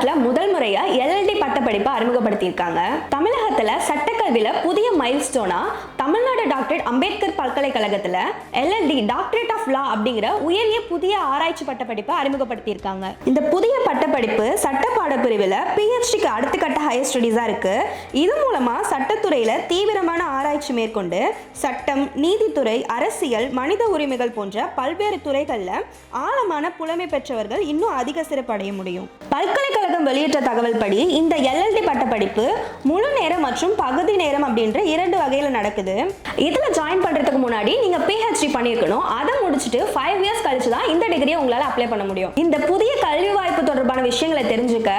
தமிழ்நாட்டுல முதல் முறையா எல்எல்டி பட்டப்படிப்பை அறிமுகப்படுத்தியிருக்காங்க. தமிழகத்துல சட்டக்கல்வியில புதிய மைல்ஸ்டோனா தமிழ்நாடு டாக்டர் அம்பேத்கர் பல்கலைக்கழகத்துல எல்எல்டி டாக்டரேட் ஆஃப் லா அப்படிங்கிற உயரிய புதிய ஆராய்ச்சி பட்டப்படிப்பை அறிமுகப்படுத்தியிருக்காங்க. இந்த புதிய பட்டப்படிப்பு சட்ட பாடப்பிரிவில் பிஹெச்டிக்கு அடுத்த கட்ட ஹையர் ஸ்டடீஸா இருக்கு. இது மூலமா சட்டத்துறையில தீவிரமான ஆராய்ச்சி மேற்கொண்டு சட்டம், நீதித்துறை, அரசியல், மனித உரிமைகள் போன்ற பல்வேறு துறைகள்ல ஆழமான புலமை பெற்றவர்கள் இன்னும் அதிக சிறப்படைய முடியும். பல்கலைக்கழகம் வெளியிட்ட தகவல் படி இந்த எல்எல்டி பட்டப்படிப்பு முழு நேரம் மற்றும் பகுதி நேரம் அப்படின்ற 2 வகையில நடக்குது. இதுல ஜாயின் பண்றதுக்கு முன்னாடி நீங்க பிஹெச்டி பண்ணிருக்கணும். அதை முடிச்சுட்டு 5 இயர்ஸ் கழிச்சு தான் இந்த டிகிரியை உங்களால அப்ளை பண்ண முடியும். இந்த புதிய கல்வி வாய்ப்பு தொடர்பான விஷயங்களை தெரிஞ்சுக்க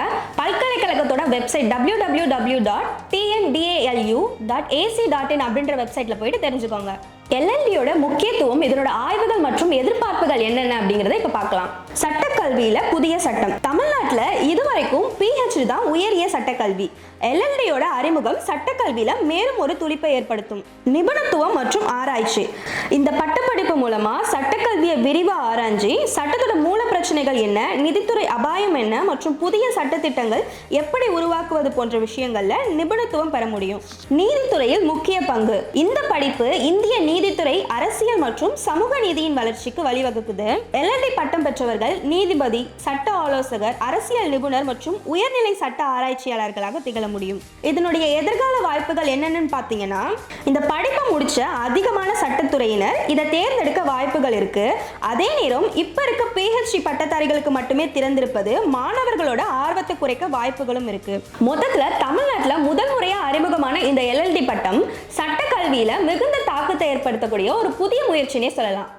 பல்கலைக்கழகத்தோட வெப்சைட் www.tndalu.ac.in அப்படின்ற வெப்சைட்ல போயிட்டு தெரிஞ்சுக்கோங்க. எல்எல்டியோட முக்கியத்துவம், இதனோட ஆய்வுகள் மற்றும் எதிர்பார்ப்புகள் என்னென்ன அப்படிங்கறத இப்ப பார்க்கலாம். சட்டக்கல்வியில புதிய சட்டம். தமிழ்நாட்டுல இதுவரைக்கும் பிஹெச்டி தான் உயரிய சட்டக்கல்வி. எல்எல்டியோட அறிமுகம் சட்டக்கல்வியில மேலும் ஒரு துளிப்பை ஏற்படுத்தும். நிபுணத்துவம் மற்றும் ஆராய்ச்சி. இந்த பட்டப்படிப்பு மூலமா சட்டக்கல்வியை விரிவா ஆராய்ச்சி சட்டத்தோட மூல பிரச்சனைகள் என்ன, நிதித்துறை அபாயம் என்ன மற்றும் புதிய சட்டத்திட்டங்கள் எப்படி உருவாக்குவது போன்ற விஷயங்கள்ல நிபுணத்துவம் பெற முடியும். நீதித்துறையில் முக்கிய பங்கு. இந்த படிப்பு இந்திய நீதித்துறை, அரசியல் மற்றும் சமூக நீதியின் வளர்ச்சிக்கு வழிவகுக்குது. எல்எல்டி பட்டம் பெற்றவர்கள் நீதிபதி, சட்ட ஆலோசகர், அரசியல் நிபுணர் மற்றும் உயர்நிலை சட்ட ஆராய்ச்சியாளர்களாக திகழ முடியும். இதனுடைய எதிர்கால வாய்ப்புகள் என்னன்னு பார்த்தீங்கன்னா, இந்த படிப்பை முடிச்ச அதிகமான சட்டத்துறையினர் இதை தேர்ந்தெடுக்க வாய்ப்புகள் இருக்கு. அதே நேரம் இப்ப இருக்க பிஹெச்டி பட்டதாரிகளுக்கு மட்டுமே திறந்திருப்பது மாணவர்களோட ஆர்வத்தை குறைக்க வாய்ப்புகளும் இருக்கு. மொத்தத்துல தமிழ்நாட்டுல முதல் முறையா அறிமுகமான இந்த எல்எல்டி பட்டம் சட்டக்கல்வியில மிகுந்த தாக்கத்தை ஏற்படுத்தக்கூடிய ஒரு புதிய முயற்சினே சொல்லலாம்.